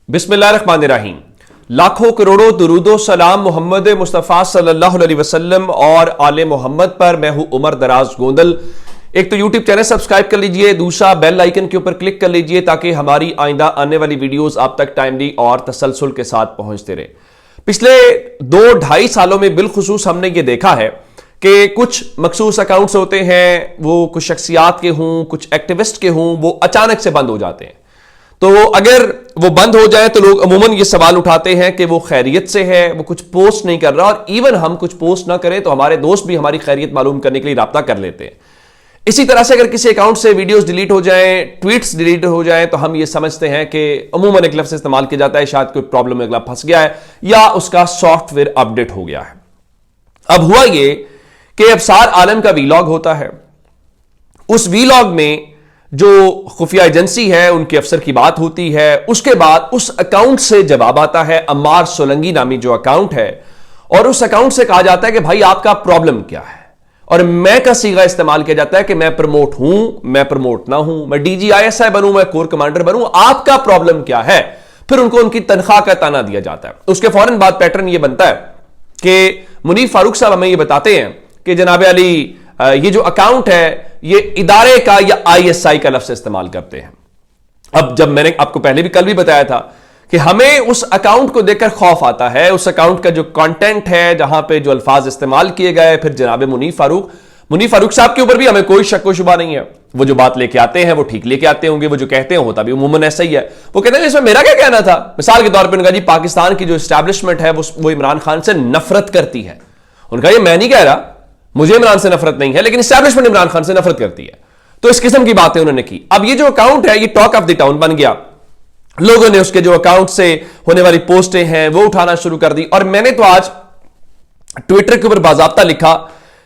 बिस्मिल्लाहिर्रहमानिर्रहीम। लाखों करोड़ों दुरूदो सलाम मोहम्मद मुस्तफ़ा सल्लल्लाहु अलैहि वसल्लम और आले मोहम्मद पर। मैं हूं उमर दराज गोंदल। एक तो यूट्यूब चैनल सब्सक्राइब कर लीजिए, दूसरा बेल आइकन के ऊपर क्लिक कर लीजिए ताकि हमारी आइंदा आने वाली वीडियोस आप तक टाइमली और तसलसल के साथ पहुंचते रहे। पिछले 2-2.5 सालों में बिलखुसूस हमने ये देखा है कि कुछ मखसूस अकाउंट्स होते हैं, वो कुछ शख्सियात के हों, कुछ एक्टिविस्ट के हों, वो अचानक से बंद हो जाते हैं। तो अगर वो बंद हो जाए तो लोग अमूमन ये सवाल उठाते हैं कि वो खैरियत से है, वो कुछ पोस्ट नहीं कर रहा, और इवन हम कुछ पोस्ट ना करें तो हमारे दोस्त भी हमारी खैरियत मालूम करने के लिए राब्ता कर लेते हैं। इसी तरह से अगर किसी अकाउंट से वीडियोस डिलीट हो जाएं, ट्वीट्स डिलीट हो जाएं, तो हम ये समझते हैं कि अमूमन एक लफ्ज़ इस्तेमाल किया जाता है, शायद कोई प्रॉब्लम में अगला फंस गया है या उसका सॉफ्टवेयर अपडेट हो गया है। अब हुआ ये कि अबसार आलम का वीलॉग होता है, उस वीलॉग में जो खुफिया एजेंसी है उनके अफसर की बात होती है, उसके बाद उस अकाउंट से जवाब आता है, अम्मार सोलंकी नामी जो अकाउंट है, और उस अकाउंट से कहा जाता है कि भाई आपका प्रॉब्लम क्या है, और मैं का सीगा इस्तेमाल किया जाता है कि मैं प्रमोट हूं, मैं प्रमोट ना हूं, मैं DGISI बनूं, मैं कोर कमांडर बनूं, आपका प्रॉब्लम क्या है। फिर उनको उनकी तनख्वाह का ताना दिया जाता है। उसके फौरन बाद पैटर्न यह बनता है कि मुनीफ फारूक साहब हमें यह बताते हैं कि जनाब अली ये जो अकाउंट है ये इदारे का या ISI का लफ्ज़ इस्तेमाल करते हैं। अब जब मैंने आपको पहले भी कल भी बताया था कि हमें उस अकाउंट को देखकर खौफ आता है, उस अकाउंट का जो कंटेंट है, जहां पे जो अल्फाज इस्तेमाल किए गए, फिर जनाब मुनीफ फारूक साहब के ऊपर भी हमें कोई शक व शुबा नहीं है। वो जो बात लेके आते हैं वो ठीक लेके आते होंगे, वो जो कहते हैं होता भी उमूमन ऐसा ही है। वो कहते हैं इसमें मेरा क्या कहना था। मिसाल के तौर पर उनका जी पाकिस्तान की जो एस्टैब्लिशमेंट है वो इमरान खान से नफरत करती है। उनका ये मैं नहीं कह रहा, मुझे इमरान से नफरत नहीं है, लेकिन एस्टैब्लिशमेंट इमरान खान से नफरत करती है। तो इस किस्म की बातें उन्होंने की। अब ये जो अकाउंट है ये टॉक ऑफ द टाउन बन गया। लोगों ने उसके जो अकाउंट से होने वाली पोस्टें हैं वो उठाना शुरू कर दी, और मैंने तो आज ट्विटर के ऊपर बाज़ाब्ता लिखा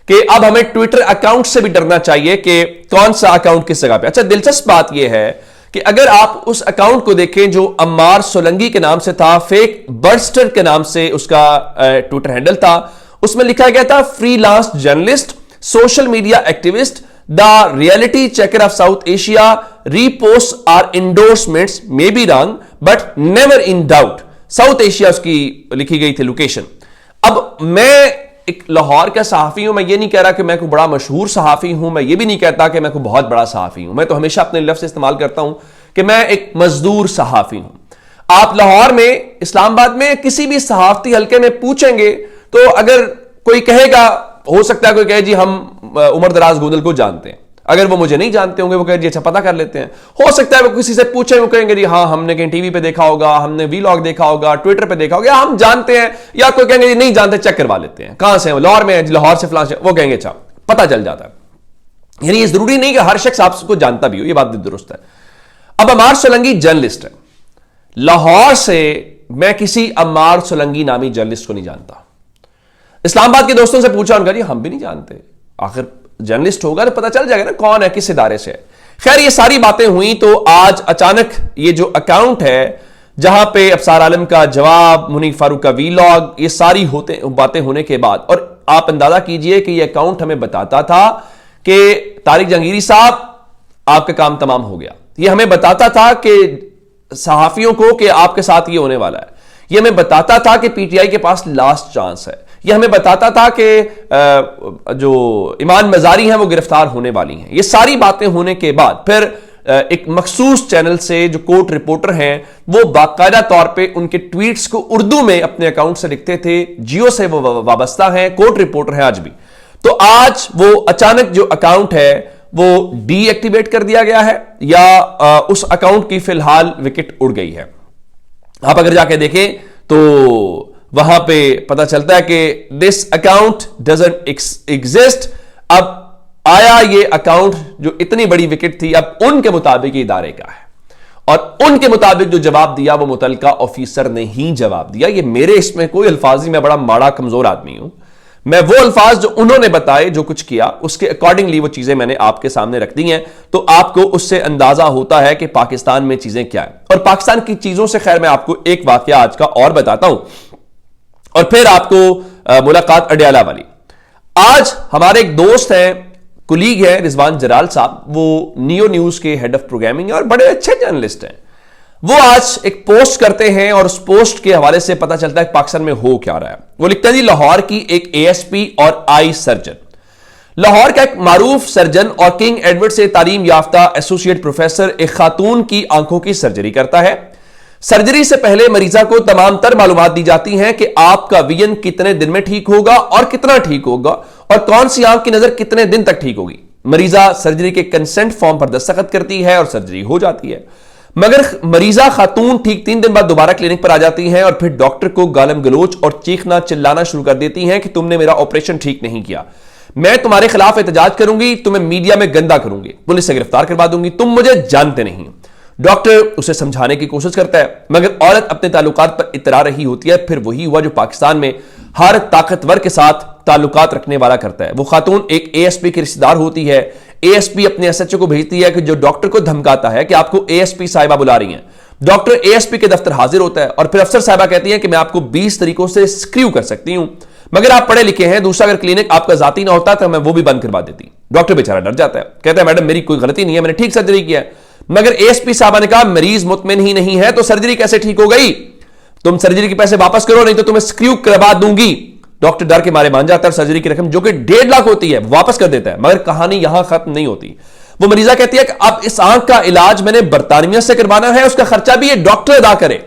कि अब हमें ट्विटर अकाउंट से भी डरना चाहिए कि कौन सा अकाउंट किस जगह पे। अच्छा, दिलचस्प बात यह है कि अगर आप उस अकाउंट को देखें जो अम्मार सोलंकी के नाम से था, फेक बर्स्टर के नाम से उसका ट्विटर हैंडल था, उसमें लिखा गया था freelance journalist, social media activist, the reality checker of South Asia, repost or endorsements may be wrong but never in doubt. South Asia उसकी लिखी गई थी लोकेशन। अब मैं एक लाहौर का सहाफी हूं, मैं ये नहीं कह रहा कि मैं कोई बड़ा मशहूर सहाफी हूं, मैं ये भी नहीं कहता कि मैं कोई बहुत बड़ा सहाफी हूं। मैं तो हमेशा अपने लफ्ज़ इस्तेमाल करता हूं कि मैं एक मजदूर सहाफी हूं। आप लाहौर में, इस्लामाबाद में किसी भी सहाफती हल्के में पूछेंगे तो अगर कोई कहेगा, हो सकता है कोई कहे जी हम उमर दराज गोंदल को जानते हैं, अगर वो मुझे नहीं जानते होंगे वो कहे जी अच्छा पता कर लेते हैं। हो सकता है वो किसी से पूछे, वो कहेंगे जी हाँ हमने कहीं टीवी पे देखा होगा, हमने वीलॉग देखा होगा, ट्विटर पे देखा होगा, हम जानते हैं, या कोई कहेंगे जी नहीं जानते, चेक करवा लेते हैं, कहां से, लाहौर में, लाहौर से फलां से, वो कहेंगे अच्छा पता चल जाता है। यानी ये जरूरी नहीं कि हर शख्स आपको जानता भी हो, ये बात भी दुरुस्त है। अब अम्मार सोलंकी जर्नलिस्ट है लाहौर से, मैं किसी अम्मार सोलंकी नामी जर्नलिस्ट को नहीं जानता। इस्लामाबाद के दोस्तों से पूछा, उनका जी हम भी नहीं जानते, आखिर जर्नलिस्ट होगा तो पता चल जाएगा ना कौन है, किस इदारे से है। खैर ये सारी बातें हुई तो आज अचानक ये जो अकाउंट है जहां पे अबसार आलम का जवाब, मुनीफ फारूक का वीलॉग, ये सारी बातें होने के बाद, और आप अंदाजा कीजिए कि ये अकाउंट हमें बताता था कि तारिक जहांगीरी साहब आपका काम तमाम हो गया। ये हमें बताता था कि सहाफियों को कि आपके साथ ये होने वाला है। ये हमें बताता था कि PTI के पास लास्ट चांस है। यह हमें बताता था कि जो ईमान मजारी हैं वो गिरफ्तार होने वाली हैं। ये सारी बातें होने के बाद फिर एक मखसूस चैनल से जो कोर्ट रिपोर्टर हैं वो बाकायदा तौर पे उनके ट्वीट्स को उर्दू में अपने अकाउंट से लिखते थे। जियो से वो वाबस्ता हैं, कोर्ट रिपोर्टर हैं आज भी। तो आज वो अचानक जो अकाउंट है वो डीएक्टिवेट कर दिया गया है, या उस अकाउंट की फिलहाल विकेट उड़ गई है। आप अगर जाके देखें तो वहां पे पता चलता है कि दिस अकाउंट डजंट एग्जिस्ट। अब आया ये अकाउंट जो इतनी बड़ी विकेट थी, अब उनके मुताबिक इदारे का है, और उनके मुताबिक जो जवाब दिया वो मुतलका ऑफिसर ने ही जवाब दिया। ये मेरे इसमें कोई अल्फाज नहीं, मैं बड़ा माड़ा कमजोर आदमी हूं। मैं वो अल्फाज जो उन्होंने बताए, जो कुछ किया, उसके अकॉर्डिंगली वो चीजें मैंने आपके सामने रख दी हैं, तो आपको उससे अंदाजा होता है कि पाकिस्तान में चीजें क्या है। और पाकिस्तान की चीजों से खैर मैं आपको एक वाकया आज का और बताता हूं, और फिर आपको मुलाकात अडयाला वाली। आज हमारे एक दोस्त हैं, कुलीग है, रिजवान जराल साहब, वो नियो न्यूज के हेड ऑफ प्रोग्रामिंग है और बड़े अच्छे जर्नलिस्ट हैं। वो आज एक पोस्ट करते हैं और उस पोस्ट के हवाले से पता चलता है कि पाकिस्तान में हो क्या रहा है। वो लिखते हैं जी, लाहौर की एक एएसपी और आई सर्जन, लाहौर का एक मारूफ सर्जन और किंग एडवर्ड से तालीम याफ्ता एसोसिएट प्रोफेसर एक खातून की आंखों की सर्जरी करता है। सर्जरी से पहले मरीजा को तमाम तर मालूमात दी जाती हैं कि आपका विजन कितने दिन में ठीक होगा और कितना ठीक होगा और कौन सी आंख की नजर कितने दिन तक ठीक होगी। मरीजा सर्जरी के कंसेंट फॉर्म पर दस्तखत करती है और सर्जरी हो जाती है, मगर मरीजा खातून ठीक 3 दिन बाद दोबारा क्लिनिक पर आ जाती हैं और फिर डॉक्टर को गालम गलोच और चीखना चिल्लाना शुरू कर देती हैं कि तुमने मेरा ऑपरेशन ठीक नहीं किया, मैं तुम्हारे खिलाफ एहतजाज करूंगी, तुम्हें मीडिया में गंदा करूंगी, पुलिस से गिरफ्तार करवा दूंगी, तुम मुझे जानते नहीं। डॉक्टर उसे समझाने की कोशिश करता है, मगर औरत अपने ताल्लुकात पर इतरा रही होती है। फिर वही हुआ जो पाकिस्तान में हर ताकतवर के साथ ताल्लुकात रखने वाला करता है। वो खातून एक एएसपी की रिश्तेदार होती है। एएसपी अपने एसएचओ को भेजती है कि जो डॉक्टर को धमकाता है कि आपको एएसपी साहिबा बुला रही हैं। डॉक्टर एएसपी के दफ्तर हाजिर होता है और फिर अफसर साहिबा कहती है कि मैं आपको 20 तरीकों से स्क्रू कर सकती हूं, मगर आप पढ़े लिखे हैं, दूसरा अगर क्लिनिक आपका जाती ना होता तो मैं वो भी बंद करवा देती। डॉक्टर बेचारा डर जाता है, कहता है मैडम मेरी कोई गलती नहीं है, मैंने ठीक सर्जरी किया है। मगर एएसपी साहबा ने कहा मरीज मुतमिन ही नहीं है तो सर्जरी कैसे ठीक हो गई, तुम सर्जरी के पैसे वापस करो नहीं तो तुम्हें स्क्रू करवा दूंगी। डॉक्टर डर के मारे मान जाता है, सर्जरी की रकम जो कि 1.5 लाख होती है वापस कर देता है। मगर कहानी यहां खत्म नहीं होती। वो मरीजा कहती है कि अब इस आंख का इलाज मैंने बरतानिया से करवाना है, उसका खर्चा भी ये डॉक्टर अदा करे।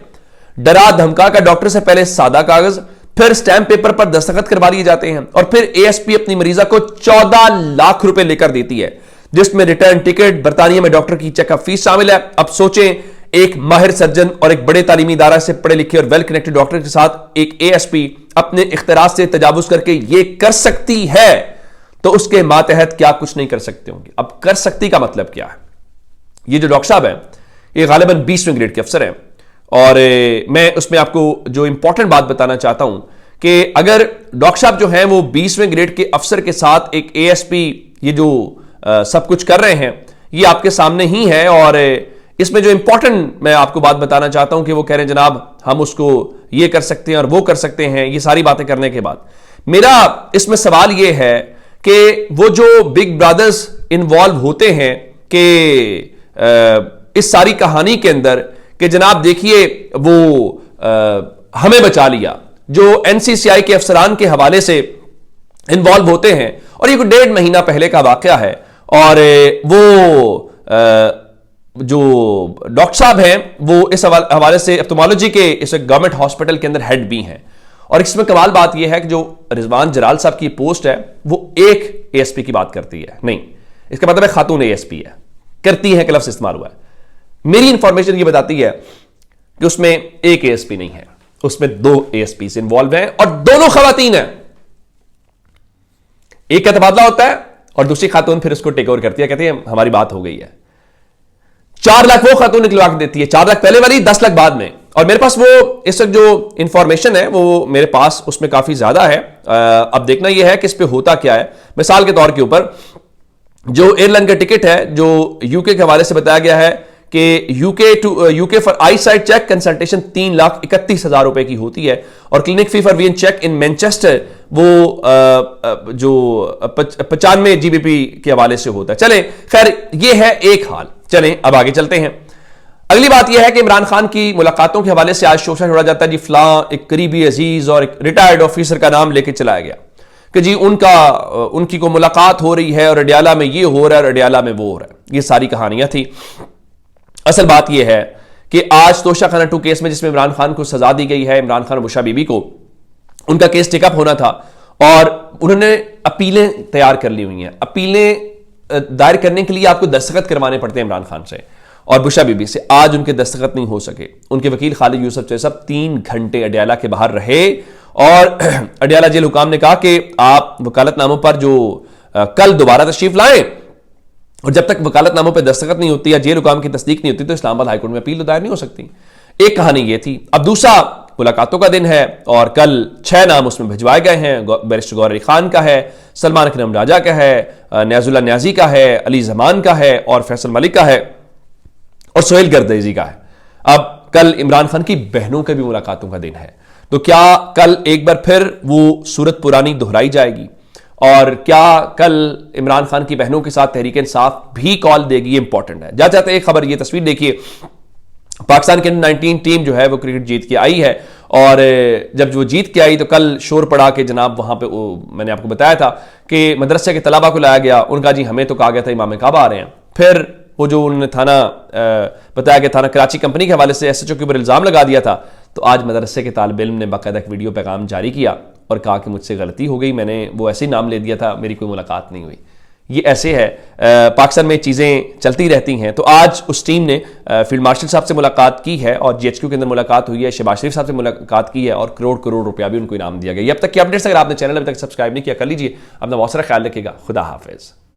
डरा धमका कर डॉक्टर से पहले सादा कागज फिर स्टैंप पेपर पर दस्तखत करवा लिए जाते हैं और फिर एएसपी अपनी मरीजा को 14 लाख रुपए लेकर देती है, जिसमें रिटर्न टिकट, बरतानिया में डॉक्टर की चेकअप फीस शामिल है। अब सोचें, एक माहिर सर्जन और एक बड़े तालीमी इदारा से पढ़े लिखे और वेल कनेक्टेड डॉक्टर के साथ एक एएसपी अपने इख्तियार से तजावुज करके ये कर सकती है, तो उसके मातहत क्या कुछ नहीं कर सकते होंगे। अब कर सकती का मतलब क्या है? ये जो डॉक्टर साहब है ये गालिबन 20वें ग्रेड के अफसर हैं और मैं उसमें आपको जो इंपॉर्टेंट बात बताना चाहता हूं कि अगर डॉक्टर साहब जो हैं वो 20वें ग्रेड के अफसर के साथ एक एएसपी ये जो सब कुछ कर रहे हैं, ये आपके सामने ही है। और इसमें जो इंपॉर्टेंट मैं आपको बात बताना चाहता हूं कि वो कह रहे हैं जनाब हम उसको ये कर सकते हैं और वो कर सकते हैं। ये सारी बातें करने के बाद मेरा इसमें सवाल ये है कि वो जो बिग ब्रदर्स इन्वॉल्व होते हैं कि इस सारी कहानी के अंदर कि जनाब देखिए वो हमें बचा लिया, जो एनसीसीआई के अफसरान के हवाले से इन्वॉल्व होते हैं, और ये 1.5 महीना पहले का वाकया है। और वो जो डॉक्टर साहब हैं वो इस हवाले से एप्थेमोलॉजी के इस गवर्नमेंट हॉस्पिटल के अंदर हेड भी हैं। और इसमें कमाल बात यह है कि जो रिजवान जलाल साहब की पोस्ट है वो एक एएसपी की बात करती है, नहीं, इसका मतलब है खातून एएसपी है, करती है कि लफ्ज इस्तेमाल हुआ है। मेरी इंफॉर्मेशन ये बताती है कि उसमें एक एएसपी नहीं है, उसमें 2 एएसपी इन्वॉल्व हैं और दोनों खवातीन हैं। एक का तबादला होता है और दूसरी खातून फिर उसको टेक ओवर करती है, कहती है हमारी बात हो गई है। 4 लाख वो खातून निकलवा के देती है, 4 लाख पहले वाली, 10 लाख बाद में। और मेरे पास वो इस वक्त जो इंफॉर्मेशन है वो मेरे पास उसमें काफी ज्यादा है। अब देखना यह है कि इस पे होता क्या है। मिसाल के तौर के ऊपर जो एयरलाइन का टिकट है, जो यूके के हवाले से बताया गया है कि UK for eye sight check consultation 3,31,000 रुपए की होती है और clinic fee for VN check in Manchester वो जो 95 जीबीपी के हवाले से होता है। चले खैर ये है एक हाल। चलें अब आगे चलते हैं। अगली बात यह है कि इमरान खान की मुलाकातों के हवाले से आज शोशा छोड़ा जाता है जी, फलां एक करीबी अजीज और एक रिटायर्ड ऑफिसर का नाम लेके चलाया गया कि जी उनकी को मुलाकात हो रही है और अडियाला में ये हो रहा है और अडियाला में वो हो रहा है। ये सारी कहानियां थी। असल बात यह है कि आज तोशा खाना 2 केस में जिसमें इमरान खान को सजा दी गई है, इमरान खान और बुशा बीबी को, उनका केस टेकअप होना था और उन्होंने अपीलें तैयार कर ली हुई हैं। अपीलें दायर करने के लिए आपको दस्तखत करवाने पड़ते हैं इमरान खान से और बुशा बीबी से। आज उनके दस्तखत नहीं हो सके। उनके वकील खालिद यूसुफ साहब 3 घंटे अडियाला के बाहर रहे और अडियाला जेल हुकाम ने कहा कि आप वकालतनामों पर जो कल दोबारा तशरीफ लाएं और जब तक वकालतनामों पर दस्तखत नहीं होती या जेल हुकाम की तस्दीक नहीं होती तो इस्लामाबाद हाईकोर्ट में अपील दायर नहीं हो सकती। एक कहानी ये थी। अब दूसरा मुलाकातों का दिन है और कल 6 नाम उसमें भिजवाए गए हैं। बैरिस्टर गौहर अली खान का है, सलमान अकरम राजा का है, न्याजुल्लाह न्याजी का है, अली जमान का है और फैसल मलिक का है और सोहेल गर्दैजी का है। अब कल इमरान खान की बहनों के भी मुलाकातों का दिन है, तो क्या कल एक बार फिर वो सूरत पुरानी दोहराई जाएगी और क्या कल इमरान खान की बहनों के साथ तहरीक इंसाफ भी कॉल देगी? इंपॉर्टेंट है। जा जाते एक खबर, ये तस्वीर देखिए। पाकिस्तान की अंडर-19 टीम जो है वो क्रिकेट जीत के आई है, और जब वो जीत के आई तो कल शोर पड़ा कि जनाब वहाँ पे मैंने आपको बताया था कि मदरसे के तलबा को लाया गया, उनका जी हमें तो कहा गया था इमाम काबा आ रहे हैं। फिर वो जो उन्होंने थाना बताया कि थाना कराची कंपनी के हवाले से SHO के ऊपर इल्ज़ाम लगा दिया था, तो आज मदरसे के तालिब इल्म ने बाकायदा एक वीडियो पैगाम जारी किया और कहा कि मुझसे गलती हो गई, मैंने वो ऐसे ही नाम ले दिया था, मेरी कोई मुलाकात नहीं हुई। ये ऐसे है, पाकिस्तान में चीज़ें चलती रहती हैं। तो आज उस टीम ने फील्ड मार्शल साहब से मुलाकात की है और GHQ के अंदर मुलाकात हुई है, शहबाज शरीफ साहब से मुलाकात की है और करोड़ करोड़ रुपया भी उनको इनाम दिया गया। अब तक की अपडेट्स अगर आपने चैनल अभी तक सब्सक्राइब नहीं किया कर लीजिए। अपना बहुत सारा ख्याल रखिएगा। खुदा हाफिज़।